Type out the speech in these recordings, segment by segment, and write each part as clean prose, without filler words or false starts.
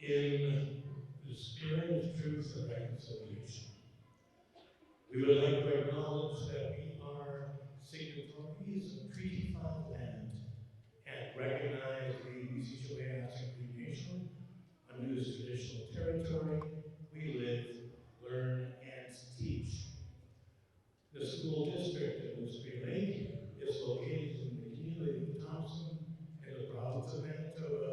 In the spirit of truth and reconciliation, we would like to acknowledge that we are signatories of Treaty 5 land and recognize the Sichuan Nation, on whose traditional territory we live, learn, and teach. The school district of Moose Lake is located in the community of Thompson in the province of Manitoba,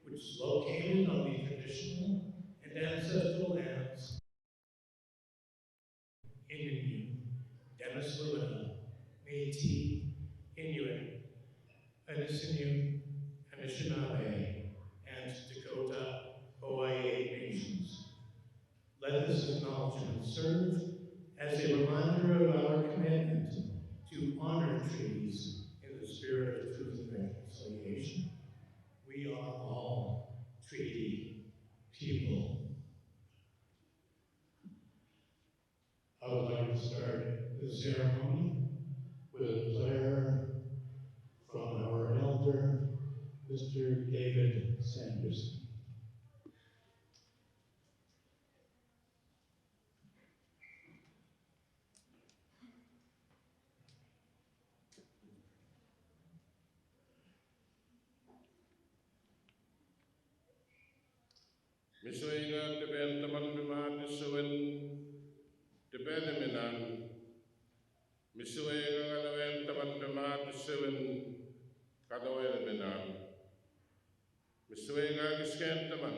which is located on the traditional and ancestral lands Indian, Dennis-Lewina, Métis, Inuit, Anishinaabe, Anishinaabe, and Dakota Hawaii nations. Let this acknowledgement serve as a reminder of our commitment to honor treaties in the spirit of truth and reconciliation. We are all treaty people. I would like to start the ceremony with a prayer from our elder, Mr. David Sanderson. Misuinga te ben taman bima te suin te beneminan. Misuinga ngalawen taman bima te suin kadawen minan. Misuinga gisken taman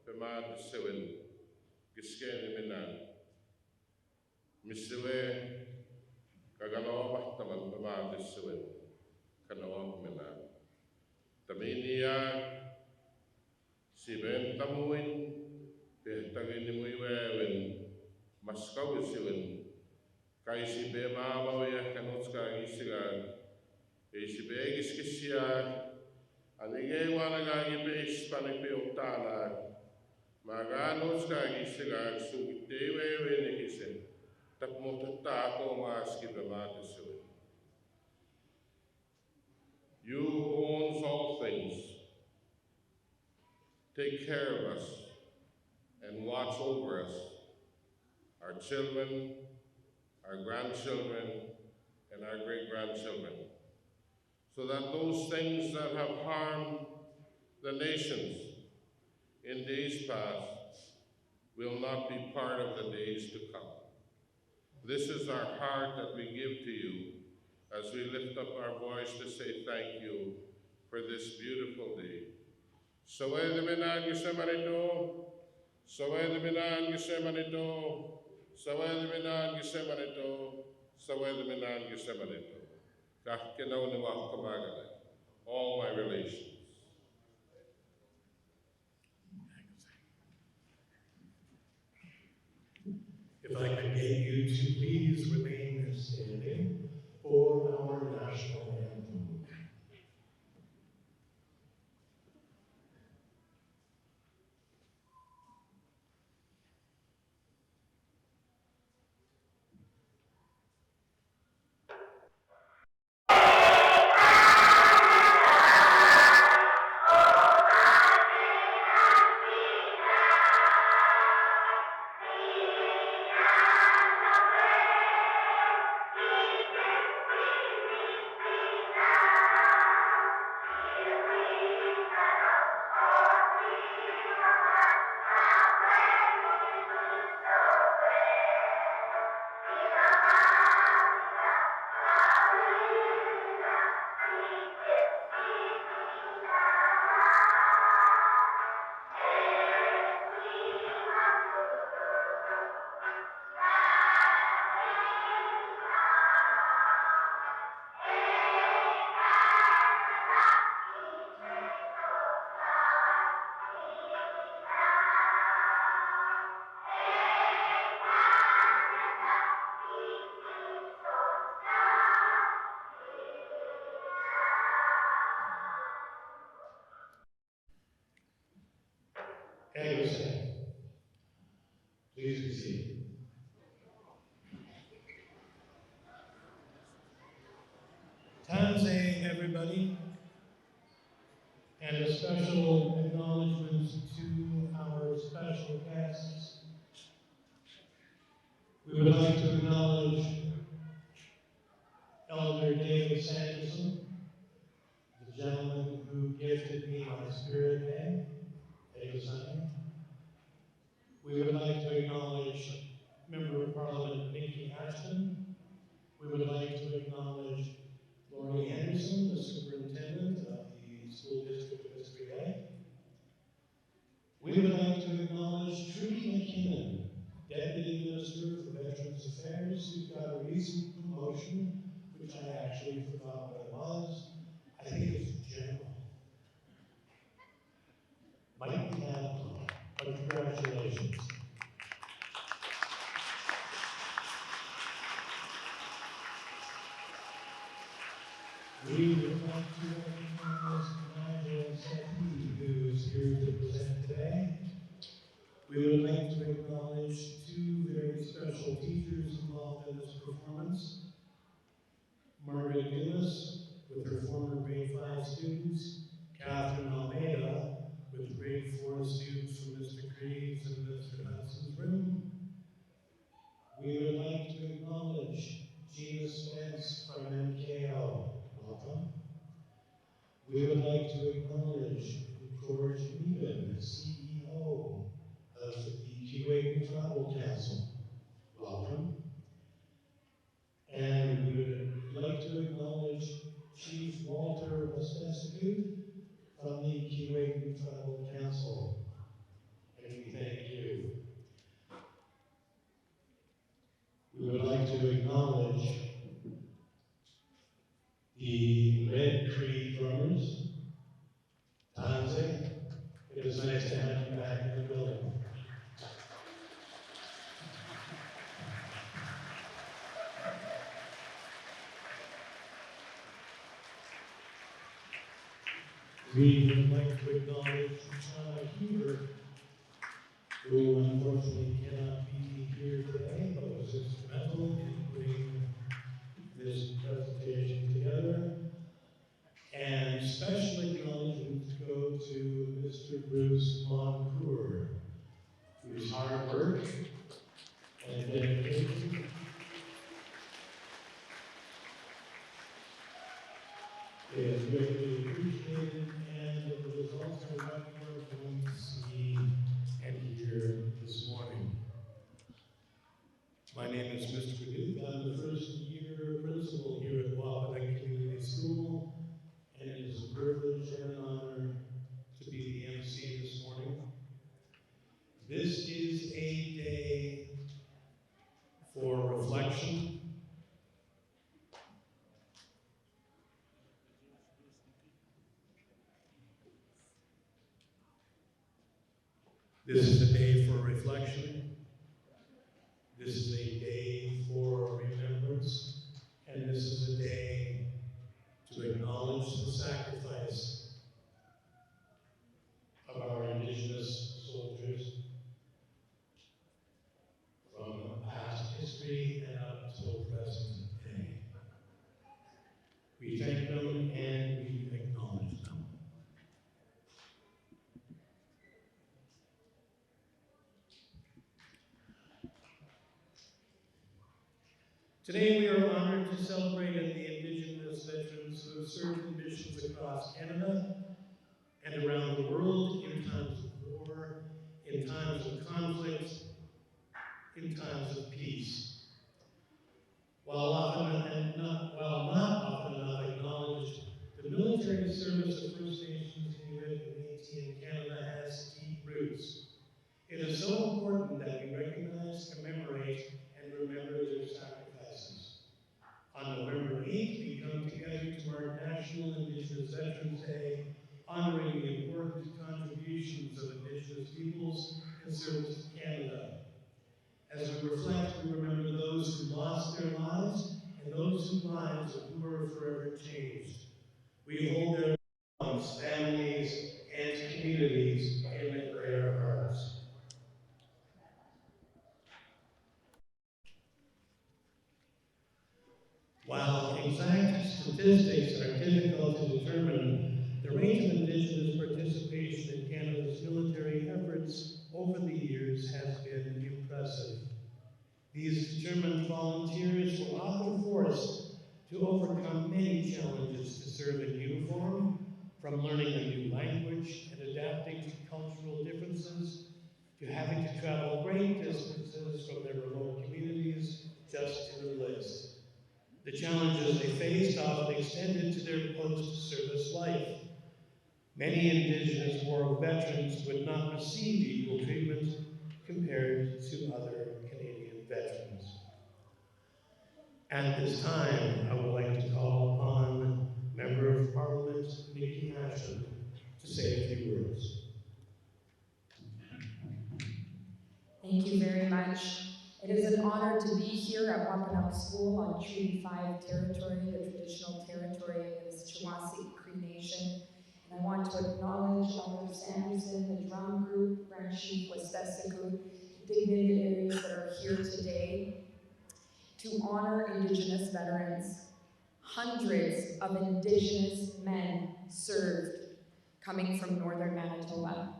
bima te suin gisken minan. Misue kagalawa taman bima te suin kadawen minan. Taminia si ben tamuin te tagin ni muiwen maskau siwen kai si be mama ya kanotska isiga e si be giskisia alige wana ga ni be hispanic be otala maganotska isiga su te we ni kisen tak mo ta ko mas ki be ma te siwen. You who owns all things, take care of us and watch over us, our children, our grandchildren, and our great-grandchildren, so that those things that have harmed the nations in days past will not be part of the days to come. This is our heart that we give to you as we lift up our voice to say thank you for this beautiful day. Saway the minan gisemanito, saway the minan gisemanito, saway the minan gisemanito, saway the minan gisemanito. Kakinaw ni Wapanohk, all my relations. If I could get you to please remain standing for our national anthem. Anderson. Please be seated. Tanzay, everybody, and a special acknowledgement to our special guests. We would like to acknowledge Elder David Sanderson, the gentleman who gifted me my spirit name, Sunday. We would like to acknowledge Member of Parliament Nikki Ashton. We would like to acknowledge Lori Anderson, the superintendent of the school district of Esquillet. We would like to acknowledge Trudy McKinnon, Deputy Minister for Veterans Affairs, who's got a recent promotion, which I actually forgot what it was. I think it's general. Might be admiral, but congratulations. We would like to recognize Nigel Sethi, who is here to present today. We would like to acknowledge two very special teachers involved in this performance. Margaret Indigenous, with her former grade 5 students, Catherine Almeida, with grade 4 students from Mr. Greaves and Mr. Hudson's room. We would like to acknowledge Gina Spence from MKO. Welcome. We would like to acknowledge George Meeben, CEO of the Keewatin Tribal Council. Welcome. And we would like to acknowledge Chief Walter Westescu from the Keewatin Tribal Council. And we thank you. We would like to acknowledge the Red Cree drummers. Tanzay, it is nice to have you back in the building. We would like to acknowledge Shauna Huber, who unfortunately cannot be here today, but was instrumental in putting this presentation together. And special acknowledgments go to Mr. Bruce Moncour, whose hard work and dedication is greatly appreciated, and the results are what we're going to see and hear this morning. My name is Mr. Duke. I'm the first year principal here at Wapanohk Community School, and it is a privilege and an honor to be the MC this morning. This is a day for reflection. This is a day for reflection. This is a day for remembrance. And this is a day to acknowledge the sacrifice of our Indigenous soldiers from past history and up till present day. We thank them and we acknowledge them. Today we are honored to celebrate the Indigenous veterans who have served in missions across Canada and around the world in times of war, in times of conflict, in times of peace. While not often enough acknowledged, the military service of First Nations, Inuit, and Métis in Canada has deep roots. It is so important that we recognize, commemorate, and remember their sacrifices. On November 8th, we come together to mark National Indigenous Veterans Day, honoring the important contributions of Indigenous peoples in service to Canada. As we reflect, we remember those who lost their lives and those whose lives who are forever changed. We hold their families, and communities in their hearts. These determined volunteers were often forced to overcome many challenges to serve in uniform, from learning a new language and adapting to cultural differences, to having to travel great distances from their remote communities just to enlist. The challenges they faced often extended to their post-service life. Many Indigenous war veterans would not receive equal treatment compared to other Canadian veterans. At this time, I would like to call upon Member of Parliament Nikki Ashton to say a few words. Thank you very much. It is an honor to be here at Wapanohk School on Treaty 5 territory, the traditional territory of the Chewasik Cree Nation. And I want to acknowledge Elder Sanderson, the drum group, Grand Chief Westesiku, dignitaries that are here today to honor Indigenous veterans. Hundreds of Indigenous men served coming from northern Manitoba.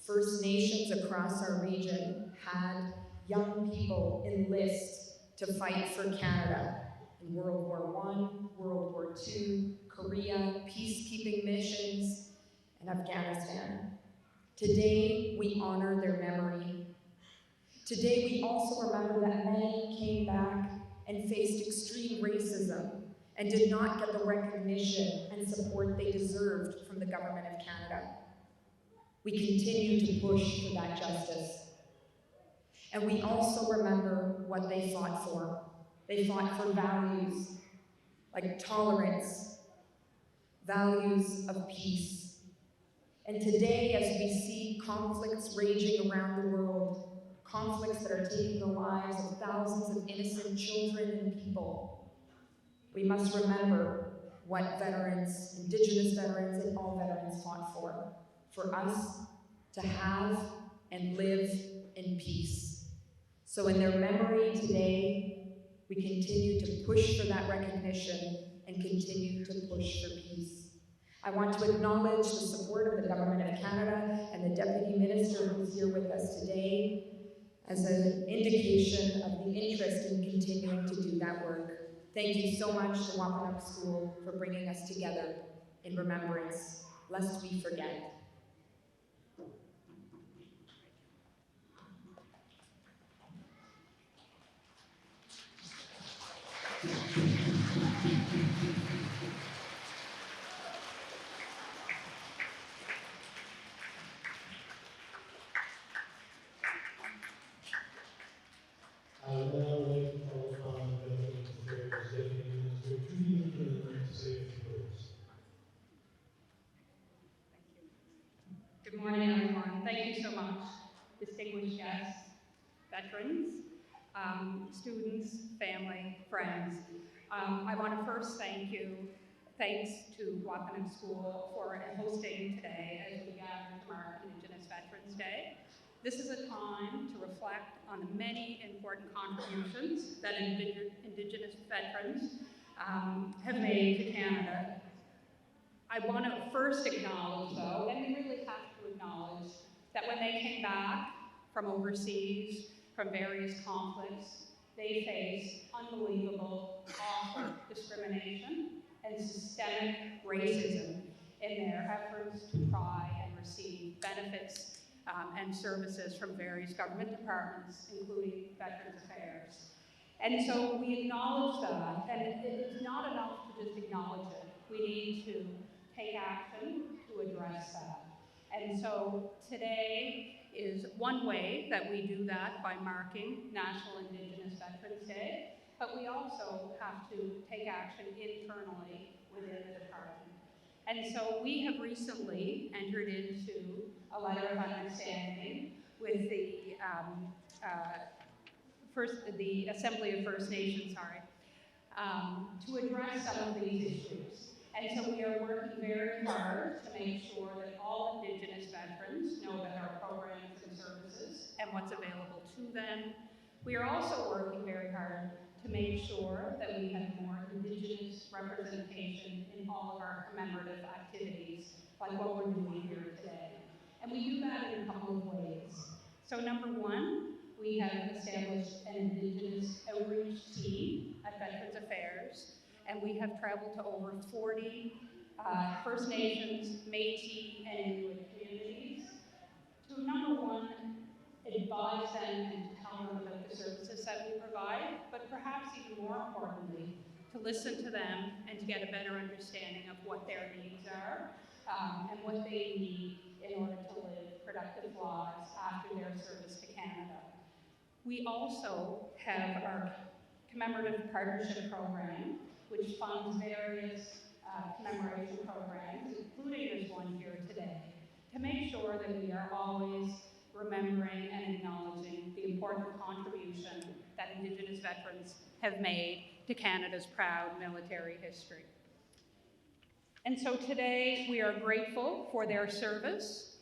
First Nations across our region had young people enlist to fight for Canada in World War I, World War II, Korea, peacekeeping missions, and Afghanistan. Today, we honor their memory. Today, we also remember that many came back and faced extreme racism and did not get the recognition and support they deserved from the Government of Canada. We continue to push for that justice. And we also remember what they fought for. They fought for values like tolerance, values of peace. And today, as we see conflicts raging around the world, conflicts that are taking the lives of thousands of innocent children and people, we must remember what veterans, Indigenous veterans, and all veterans fought for us to have and live in peace. So in their memory today, we continue to push for that recognition and continue to push for peace. I want to acknowledge the support of the Government of Canada and the Deputy Minister who's here with us today as an indication of the interest in continuing to do that work. Thank you so much to Wapanohk School for bringing us together in remembrance, lest we forget. I would now like to call upon Veterans Affairs Deputy Minister Trudy McKinnon to say a few words. Good morning, everyone. Thank you so much, distinguished guests, veterans, students, family, friends. I want to first thanks to Wapanohk School for hosting today as we gather to mark Indigenous Veterans Day. This is a time to reflect on the many important contributions that Indigenous veterans have made to Canada. I want to first acknowledge, though, and we really have to acknowledge, that when they came back from overseas, from various conflicts, they faced unbelievable, awful discrimination and systemic racism in their efforts to try and receive benefits and services from various government departments, including Veterans Affairs. And so we acknowledge that, and it's not enough to just acknowledge it. We need to take action to address that. And so today is one way that we do that, by marking National Indigenous Veterans Day, but we also have to take action internally within the department. And so we have recently entered into a letter of understanding with the Assembly of First Nations, to address some of these issues. And so we are working very hard to make sure that all Indigenous veterans know about our programs and services and what's available to them. We are also working very hard to make sure that we have more Indigenous representation in all of our commemorative activities, like what we're doing here today. And we do that in a couple of ways. So number one, we have established an Indigenous outreach team at Veterans Affairs, and we have traveled to over 40 First Nations, Métis, and Inuit communities to, number one, advise them and to tell them about the services that we provide, but perhaps even more importantly, to listen to them and to get a better understanding of what their needs are and what they need in order to live productive lives after their service to Canada. We also have our commemorative partnership program, which funds various commemoration programs, including this one here today, to make sure that we are always remembering and acknowledging the important contribution that Indigenous veterans have made to Canada's proud military history. And so today we are grateful for their service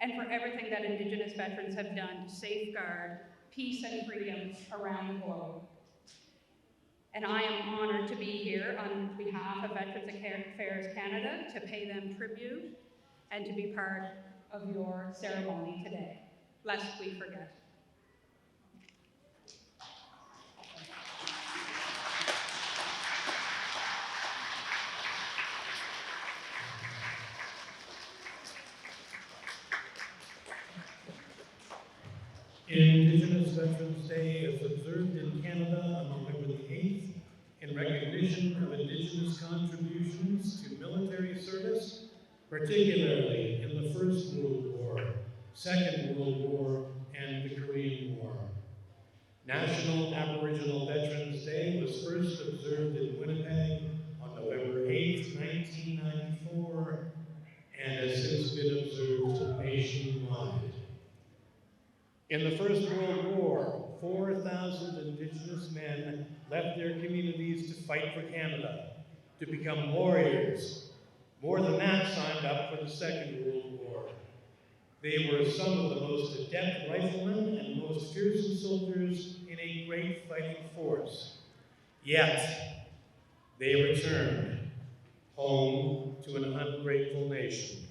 and for everything that Indigenous veterans have done to safeguard peace and freedom around the globe. And I am honored to be here on behalf of Veterans Affairs Canada to pay them tribute and to be part of your ceremony today, lest we forget. Indigenous Veterans Day is observed in Canada on November the 8th in recognition of Indigenous contributions to military service, particularly in the First World War, Second World War, and the Korean War. National Aboriginal Veterans Day was first observed in Winnipeg on November 8, 1994, and has since been observed nationwide. In the First World War, 4,000 Indigenous men left their communities to fight for Canada, to become warriors. More than that signed up for the Second World War. They were some of the most adept riflemen and most fearsome soldiers in a great fighting force. Yet, they returned home to an ungrateful nation.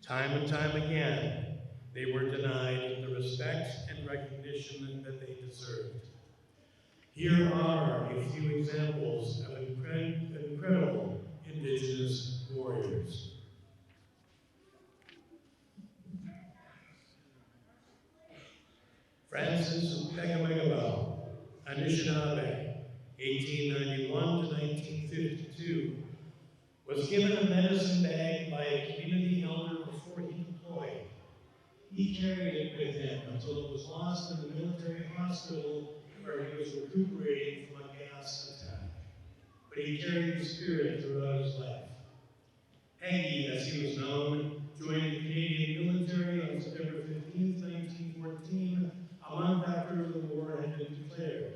Time and time again, they were denied the respect and recognition that they deserved. Here are a few examples of incredible Indigenous warriors. Francis Pegawegaba, Anishinaabe, 1891 to 1952, was given a medicine bag by a community elder before he deployed. He carried it with him until it was lost in the military hospital where he was recuperating from a gas attack. But he carried the spirit throughout his life. Peggy, as he was known, joined the Canadian military on September 15, 1914, a month after the war had been declared.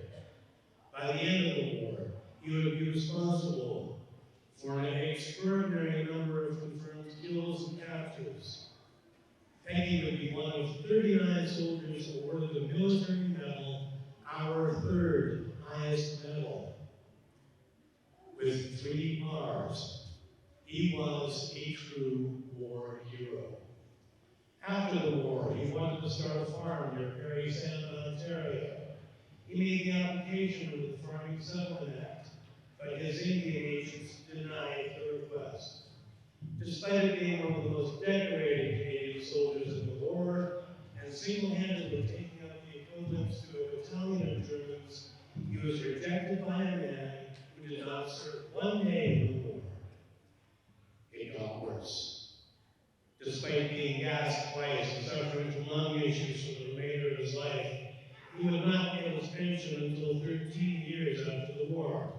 By the end of the war, he would be responsible for an extraordinary number of confirmed kills and captures. Peggy would be one of 39 soldiers awarded the military medal, our third highest medal, with 3 bars. He was a true war hero. After the war, he wanted to start a farm near Parry Sound, Ontario. He made the application for the Farming Settlement Act, but his Indian agents denied the request. Despite being one of the most decorated Canadian soldiers in the war and single-handedly taking out the equivalent to a battalion of Germans, he was rejected by a man who did not serve one day in the war. It got worse. Despite being gassed twice and suffering from lung issues for the remainder of his life, he would not get his pension until 13 years after the war.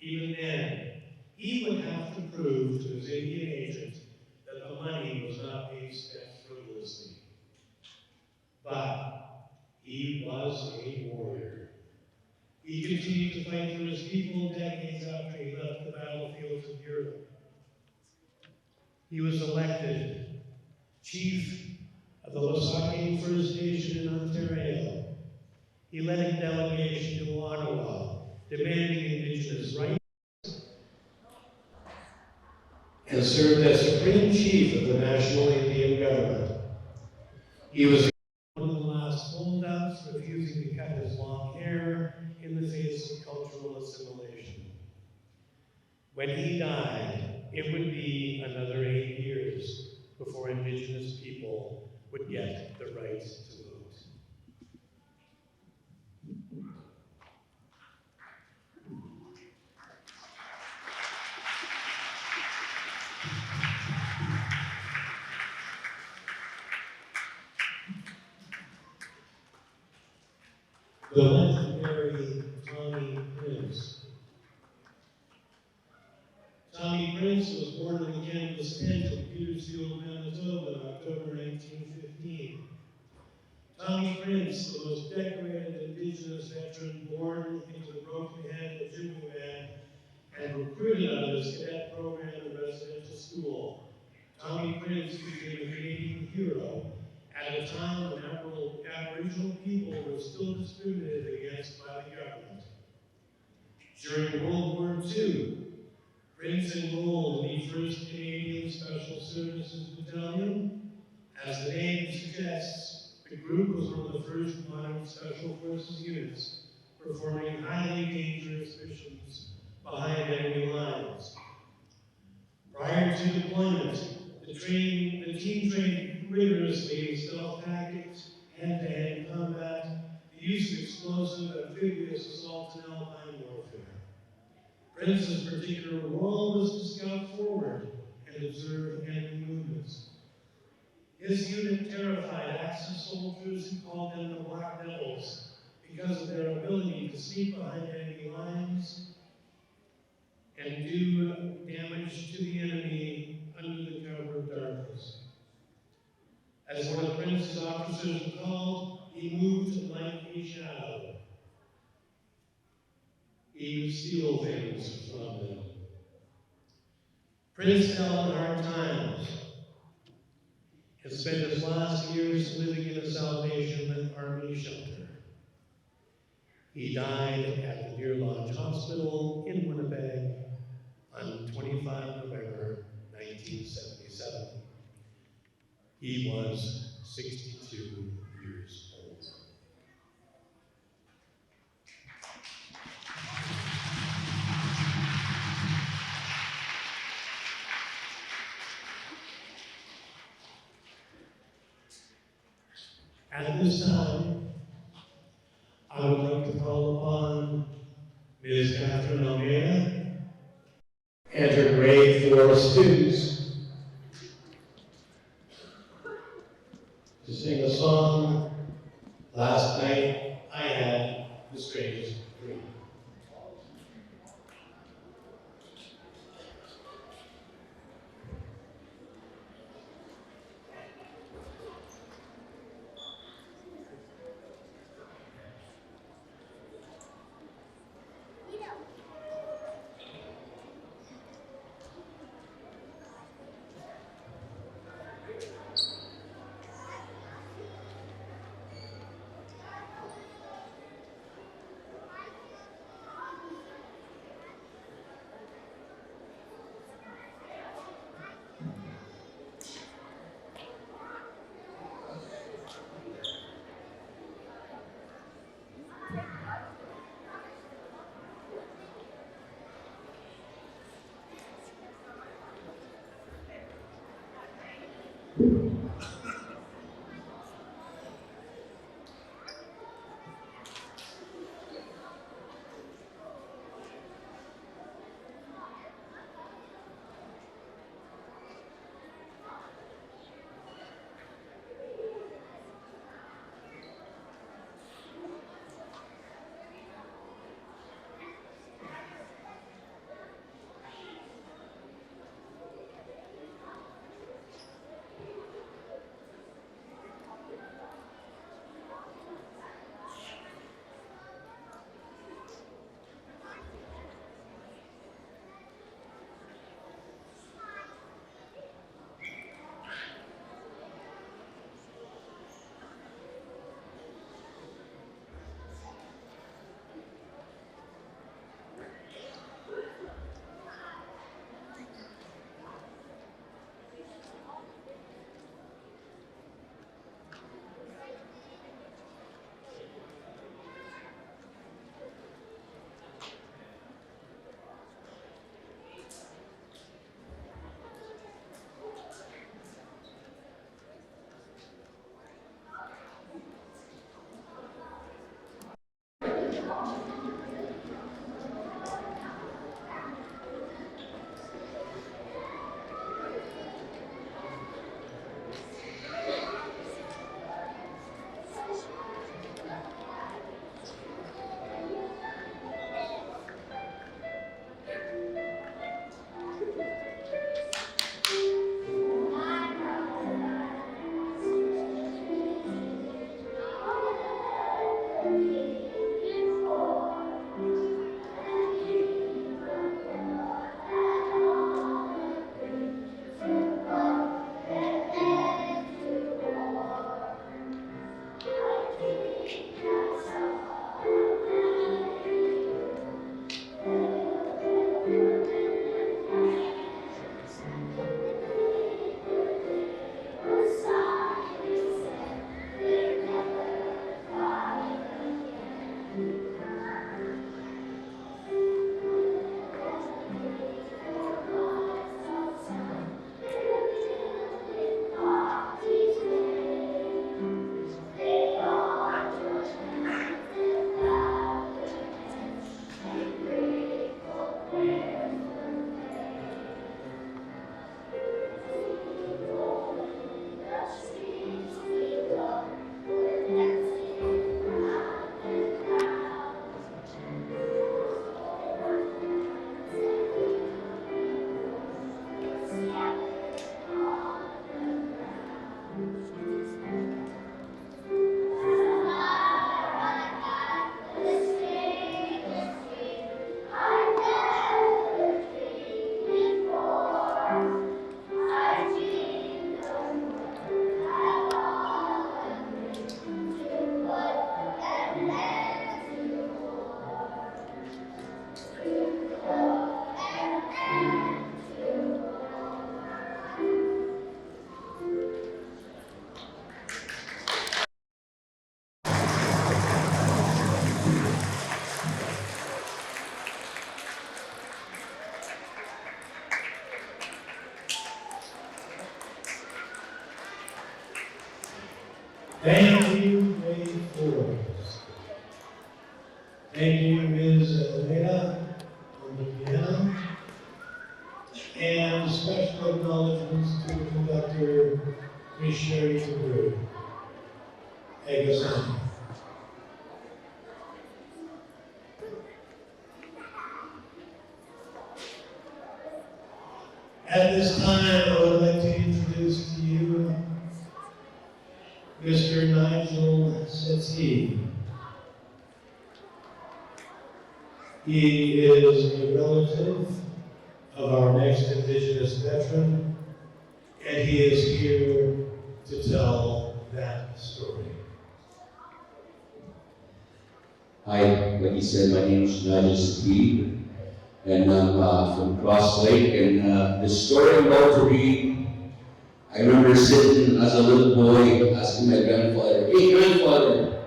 Even then, he would have to prove to his Indian agent that the money was not being spent frivolously. But he was a warrior. He continued to fight for his people decades after he left the battlefields of Europe. He was elected chief of the Wapanohk First Nation in Ontario. He led a delegation to Ottawa, demanding Indigenous rights, and served as Supreme Chief of the National Indian Government. He was When he died, it would be another 8 years before Indigenous people would get the right to vote. The legendary Tommy Prince. Tommy Prince was born in the Kansas tent in Petersfield, Manitoba in October 1915. Tommy Prince, the most decorated Indigenous veteran born into the Broken Head Ojibwe Band and recruited under this cadet program in residential school. Tommy Prince became a Canadian hero at a time when Aboriginal people were still discriminated against by the government. During World War II, Prince enrolled in the 1st Canadian Special Services Battalion. As the name suggests, the group was one of the first modern Special Forces units performing highly dangerous missions behind enemy lines. Prior to deployment, the team trained rigorously in stealth tactics, hand-to-hand combat, the use of explosive, amphibious assault, and alpine warfare. Prince's particular role was to scout forward and observe enemy movements. His unit terrified Axis soldiers who called them the Black Devils because of their ability to sneak behind enemy lines and do damage to the enemy under the cover of darkness. As one of Prince's officers recalled, he moved like a shadow. He would steal things from them. Prince fell in hard times and spent his last years living in a Salvation Army shelter. He died at the Deer Lodge Hospital in Winnipeg on 25 November 1977. He was 62 years old. At this time, I would like to call upon Ms. Catherine Almeida and her grade 4 students to sing a song, Last Night I Had the Strangest Dream. Thank you, grade 4s. Thank you, Ms. Elena on the piano. And special acknowledgements to the conductor, Ms. Sherry Brew. Egasan. At this time, I would like to introduce to you Mr. Nigel Setzi. He is a relative of our next Indigenous veteran, and he is here to tell that story. Hi, like you said, my name is Nigel Setzi, and I'm from Cross Lake, and the story I'm about to read, I remember sitting as a little boy asking my grandfather, "Hey grandfather,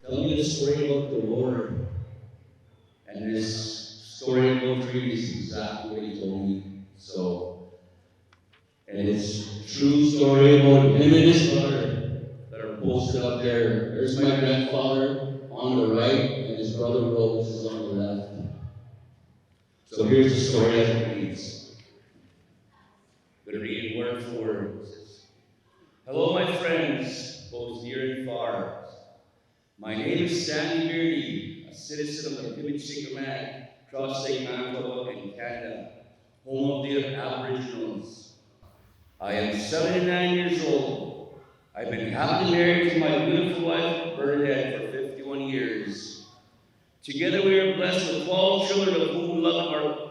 tell me the story about the Lord." And this story I'm about to read is exactly what he told me. And it's a true story about him and his brother that are posted up there. There's my grandfather on the right, and his brother Rose is on the left. So here's the story as it reads. I'm going to read it word for word. It says, "Hello, my friends, both near and far. My name is Sandy Beardy, a citizen of the Pimicikamak, Cross Lake, Manitoba, in Canada, home of the Aboriginals. I am 79 years old. I've been happily married to my beautiful wife, Bernadette, for 51 years. Together we are blessed with 12 children, of whom 11 are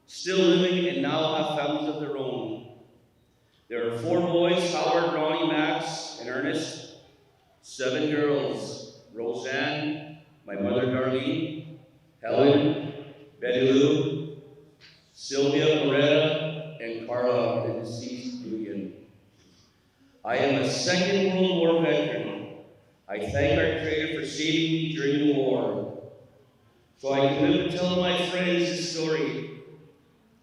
still living and now have families of their own. There are 4 boys, Howard, Ronnie, Max, and Ernest. 7 girls, Roseanne, my mother Darlene, Helen, Betty Lou, Sylvia, Loretta, and Carla, the deceased Julian. I am a Second World War veteran. I thank our Creator for saving me during the war, so I can live to tell my friends this story.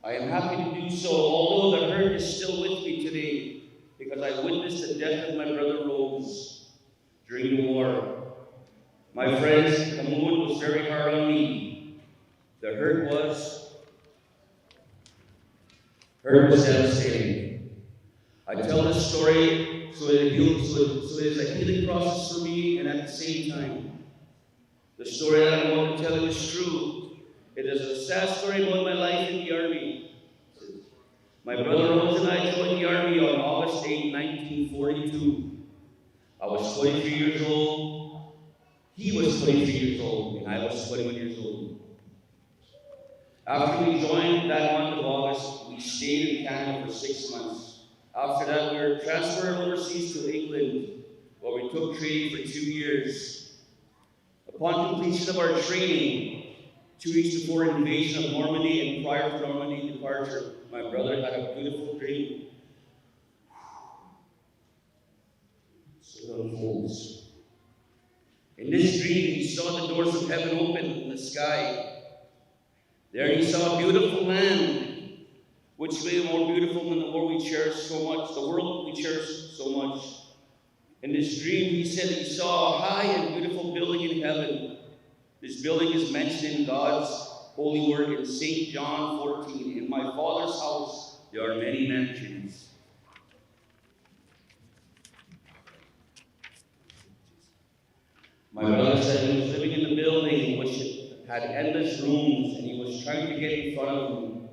I am happy to do so, although the hurt is still with me today, because I witnessed the death of my brother Rose during the war. My friends, the mood was very hard on me. The hurt was devastating. I tell this story so it is a healing process for me, and at the same time, the story that I'm about to tell you is true. It is a sad story about my life in the Army. My brother Rose and I joined the Army on August 8, 1942. I was 23 years old, he was 23 years old, and I was 21 years old. After we joined that month of August, we stayed in Canada for 6 months. After that, we were transferred overseas to England, where we took training for 2 years. Upon completion of our training, 2 weeks before invasion of Normandy and prior to Normandy departure, my brother had a beautiful dream. So it unfolds. In this dream, he saw the doors of heaven open in the sky. There he saw a beautiful land, which way more beautiful than the world we cherish so much, the world we cherish so much. In this dream, he said he saw a high and beautiful building in heaven. This building is mentioned in God's holy word in St. John 14. In my Father's house, there are many mansions. My brother said he was living in the building, which had endless rooms, and he was trying to get in front of them.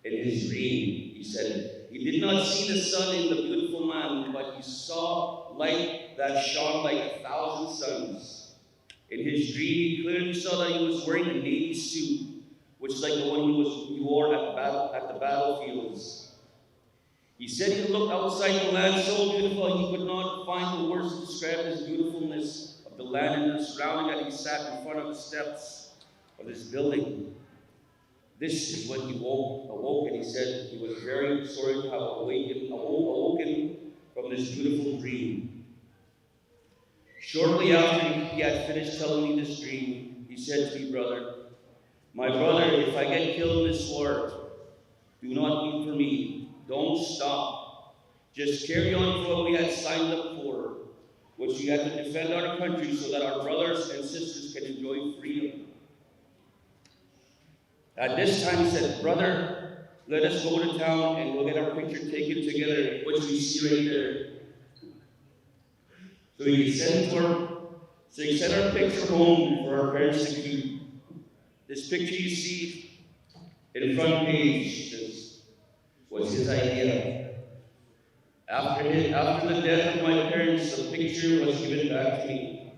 In his dream, he said, he did not see the sun in the beautiful land, but he saw light that shone like 1,000 suns. In his dream, he clearly saw that he was wearing a Navy suit, which is like the one he wore at the battlefields. He said he looked outside the land so beautiful he could not find the words to describe his beautifulness of the land and the surrounding that he sat in front of the steps of this building. This is when he awoke, and he said he was very sorry to have awoken from this beautiful dream. Shortly after he had finished telling me this dream, he said to me, my brother, if I get killed in this war, do not weep for me. Don't stop. Just carry on for what we had signed up for. which we had to defend our country so that our brothers and sisters can enjoy freedom. At this time, he said, "Brother, let us go to town and we'll get our picture taken together," which we see right there. So he sent our picture home for our parents to keep. This picture you see in the front page was his idea. After the death of my parents, the picture was given back to me.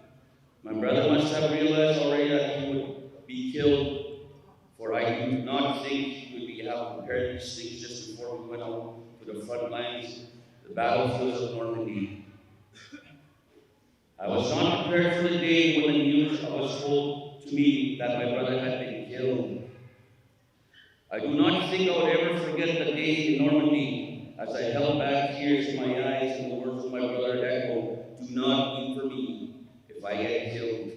My brother must have realized already that he would be killed, for I do not think he would be having prepared these things just before we went out to the front lines, the battlefields of Normandy. I was not prepared for the day when the news was told to me that my brother had been killed. I do not think I would ever forget the day in Normandy as I held back tears in my eyes and the words of my brother echoed, "Do not weep for me if I get killed."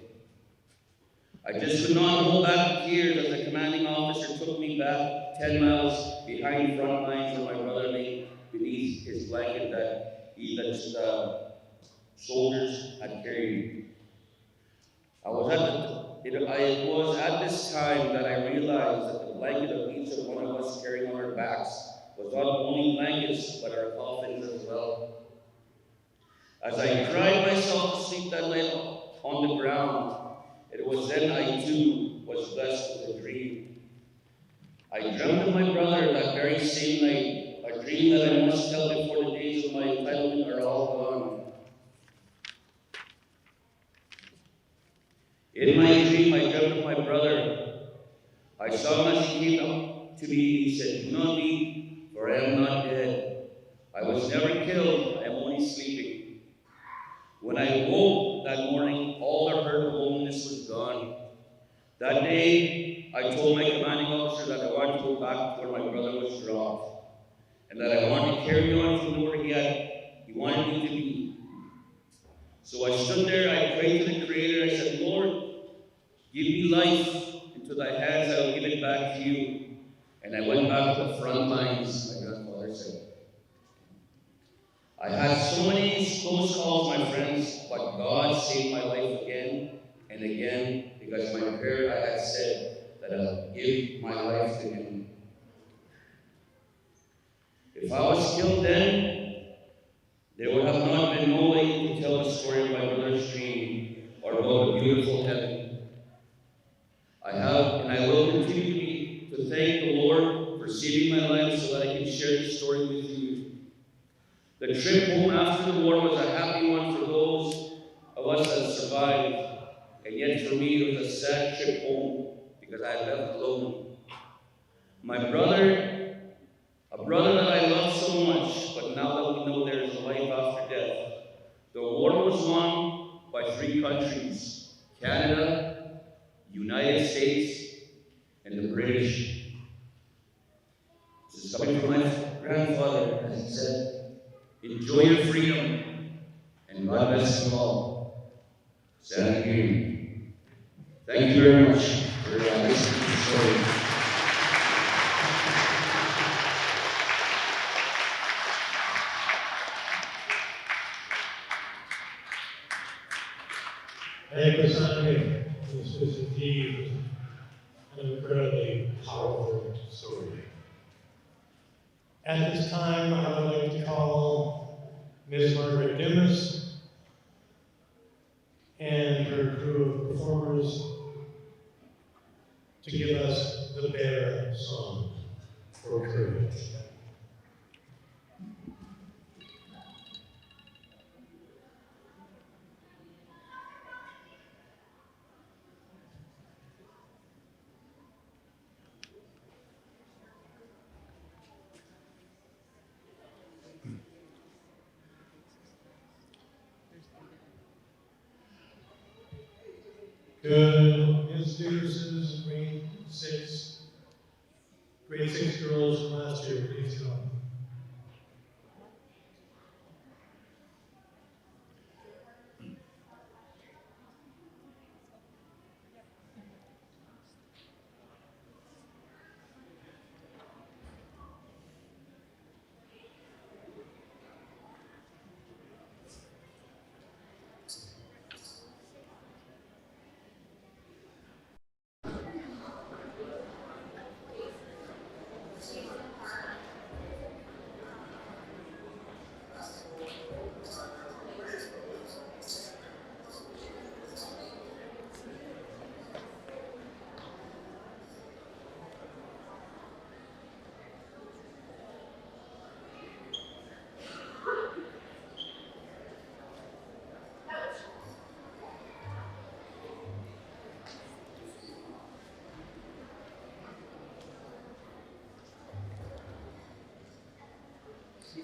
I just could not hold back the tears as the commanding officer took me back 10 miles behind front lines where my brother lay beneath his blanket that the soldiers had carried. It was at this time that I realized that the blanket of each of one of us carrying on our backs was not only blankets, but our coffins as well. As I cried myself to sleep that night on the ground, it was then I too was blessed with a dream. I dreamt of my brother that very same night, a dream that I must tell before the days of my entitlement are all gone. In my dream, I dreamt of my brother. I saw him as he came up to me and he said, "Do not weep, for I am not dead. I was never killed, I am only sleeping." When I woke that morning, all the hurt of loneliness was gone. That day, I told my commanding officer that I wanted to go back to where my brother was dropped, and that I wanted to carry on from where he wanted me to be. So I stood there, I prayed to the Creator, I said, "Lord, give me life into thy hands, I will give it back to you." And I went back to the front lines, my grandfather said. I had so many close calls, my friends, but God saved my life again and again because my prayer I had said that I'll give my life to him. If I was killed then, there would have not been no way to tell the story of my brother's dream or about the beautiful heaven. I have and I will continue to thank the Lord for saving my life so that I can share this story with you. The trip home after the war was a happy one for those of us that survived, and yet for me it was a sad trip home because I left alone. My brother, a brother that I love so much, but now that we know there is a life after death. The war was won by 3 countries, Canada, United States, and the British. This is coming from my grandfather, as he said, "Enjoy your freedom, and God bless you all." Stand green. Thank you very much for listening to the story. Thank you, Sandy. This is indeed an incredibly powerful story. At this time, I would like to call Ms. Margaret Dimmis and her crew of performers to give us the Bear Song for Courage. Good. Ms. Students, grade 6 girls from last year, please come. I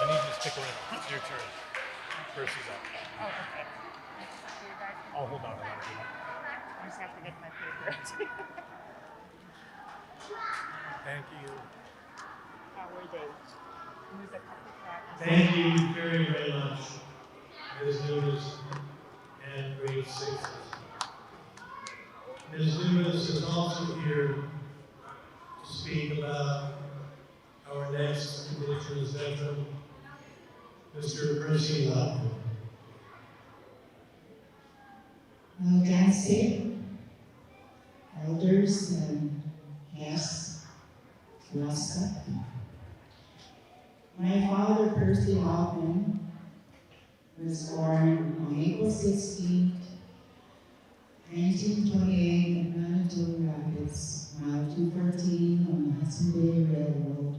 need you to stick around. It's your turn. First is up. Oh, okay. So you guys, I'll hold on to that. I just have to get my paper. Thank you. How were they? Use a couple practice. Thank you very, very much, Ms. Nunes and grade sixes. Ms. Nunes is also here to speak about our next Indigenous veteran, Mr. Percy Lockwood. Dancy, elders, and guests, Rasta. My father, Percy Lockwood, was born on April 16, 1928 in Manitoba Rapids, mile 214 on the Hudson Bay Railroad.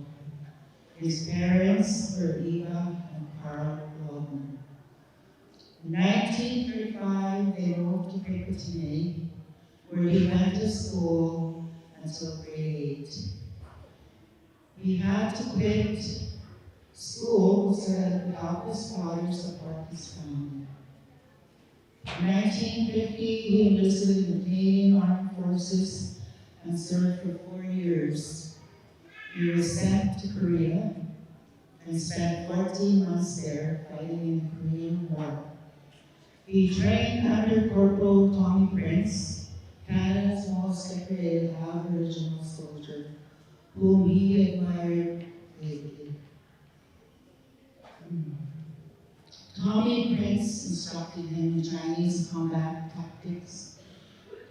His parents were Eva and Carl Lockwood. In 1935, they moved to Pickatini, where he went to school until grade 8. He had to quit school so that he could help his father support his family. In 1950, he enlisted in the Canadian Armed Forces and served for 4 years. He was sent to Korea and spent 14 months there fighting in the Korean War. He trained under Corporal Tommy Prince, Canada's separated Aboriginal soldier whom he admired greatly. Tommy Prince instructed him in Chinese combat tactics.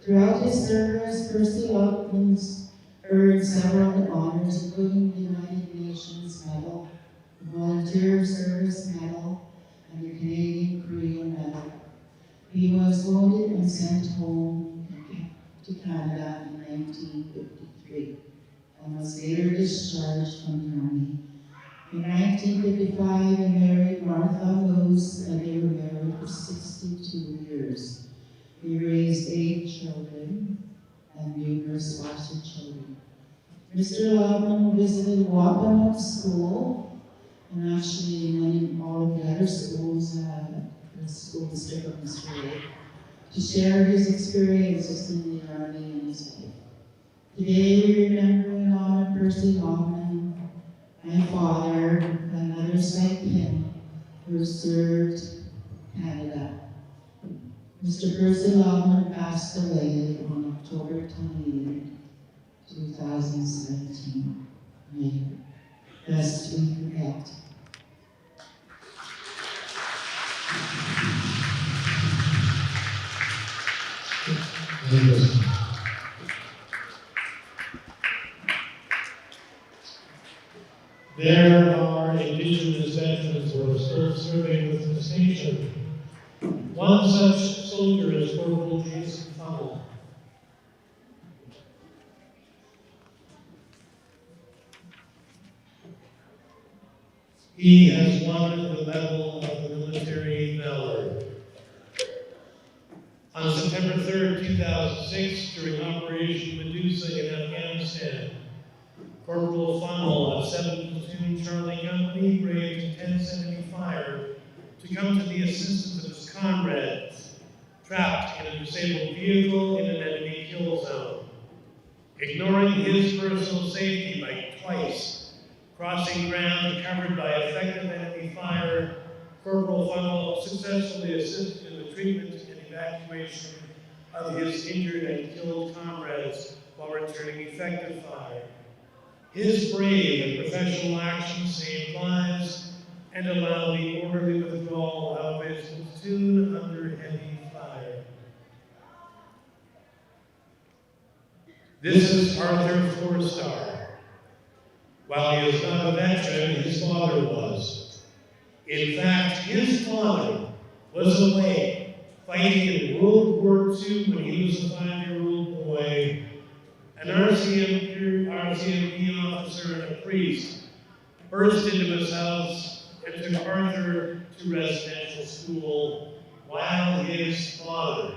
Throughout his service, Percy Lockman's earned several honors, including the United Nations Medal, the Volunteer Service Medal, and the Canadian Korean Medal. He was wounded and sent home to Canada in 1953 and was later discharged from the Army. In 1955, he married Martha Lewis, and they were married for 62 years. He raised 8 children and numerous foster children. Mr. Loveman visited Wapanohk School, and actually went in all of the other schools, the school district of Mr. Lake, to share his experiences in the Army and his life. Today we remember and honor Percy Loveman, my father, and others like him who served Canada. Mr. Percy Loveman passed away on October 28, 2017. May rest we forget. There are Indigenous veterans who are still serving with distinction. One such soldier is Corporal Jason Funnell. He has won the Medal of the Military Valor. On September 3rd, 2006, during Operation Medusa in Afghanistan, Corporal Funnell of 7th Platoon Charlie Company braved intense enemy fire to come to the assistance of his comrades trapped in a disabled vehicle in an enemy kill zone. Ignoring his personal safety by twice crossing ground covered by effective enemy fire, Corporal Funnell successfully assisted in the treatment and evacuation of his injured and killed comrades while returning effective fire. His brave and professional actions saved lives and allowed the orderly withdrawal of his platoon under heavy fire. This is Arthur Forstar. While he is not a veteran, his father was. In fact, his father was away fighting in World War II when he was a 5-year-old boy. An RCMP officer and a priest burst into his house and took Arthur to residential school while his father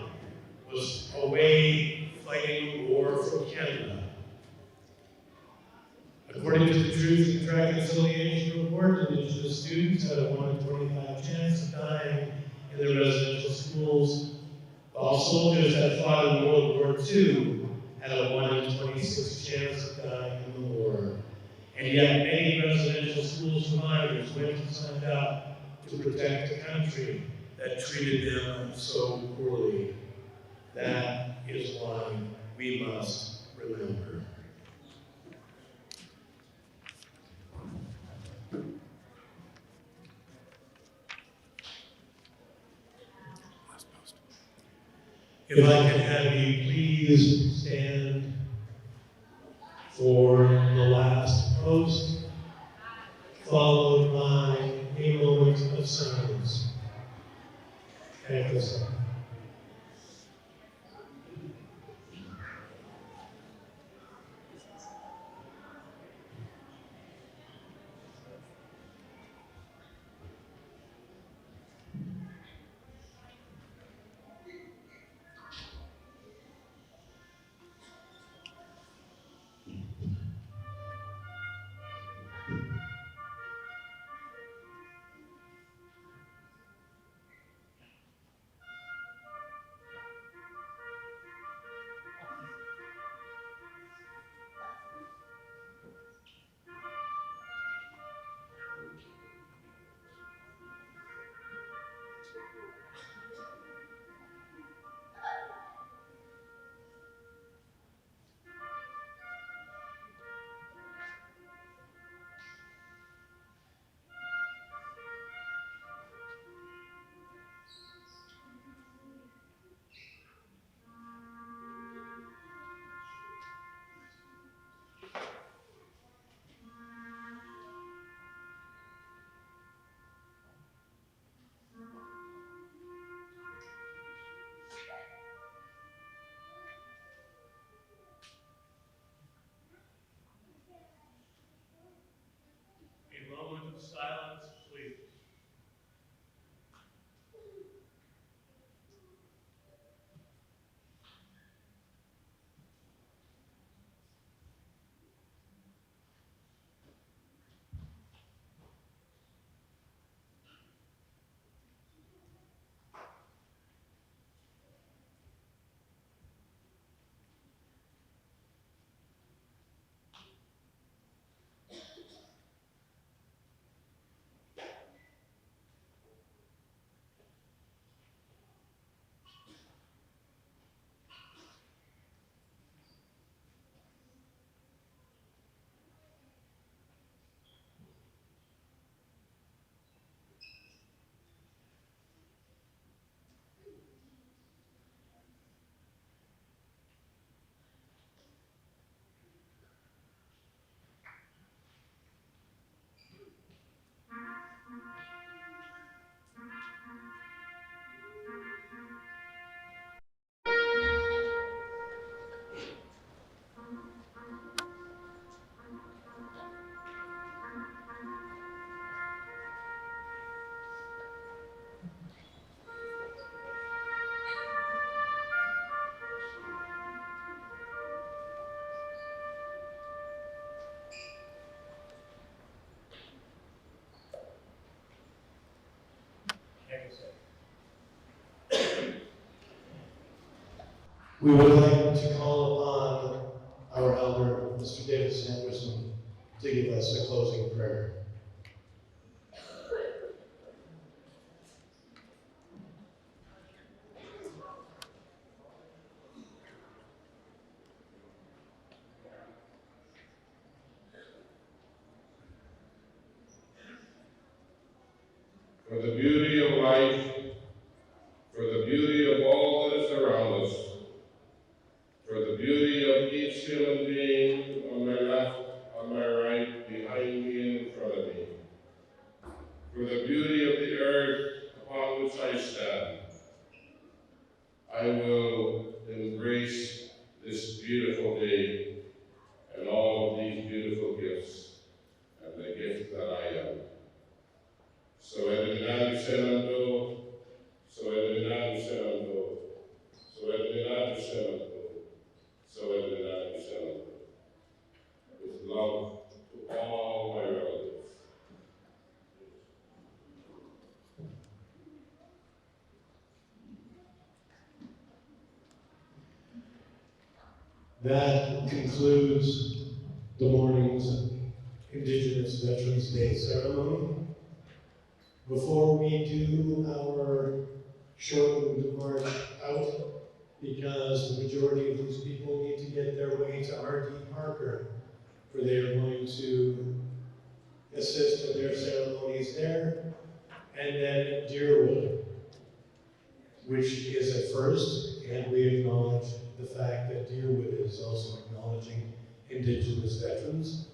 was away fighting the war for Canada. According to the Truth and Reconciliation Report, Indigenous students had a 1 in 25 chance of dying in their residential schools, while soldiers that fought in World War II had a 1 in 26 chance of dying in the war. And yet many residential school survivors went and signed up to protect a country that treated them so poorly. That is why we must remember. If I can have you please stand for the last post, followed by a moment of silence. Thank you, sir. We would like to call upon our elder, Mr. David Sanderson, to give us a closing prayer. For the beauty of life, for the beauty of all that is around us, for the beauty of each human being on my left, on my right, behind me, and in front of me, for the beauty of the earth upon which I stand, I will embrace this beautiful day and all of these beautiful gifts and the gift that I am. So Edinandi Senando, so Edinandi Senando, so Edinandi Senando, so Edinandi Senando. With love to all my relatives. That concludes the morning's Indigenous Veterans Day ceremony. Before we do our shortened march out, because the majority of these people need to get their way to R.D. Parker, for they are going to assist in their ceremonies there, and then at Deerwood, which is a first, and we acknowledge the fact that Deerwood is also acknowledging Indigenous veterans.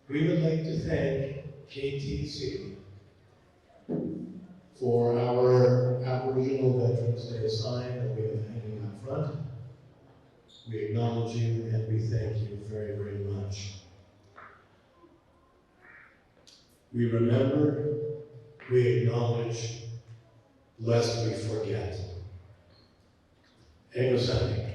We would like to thank KTC for our Aboriginal Veterans Day sign that we have hanging up front. We acknowledge you and we thank you very, very much. We remember, we acknowledge, lest we forget. Egosani.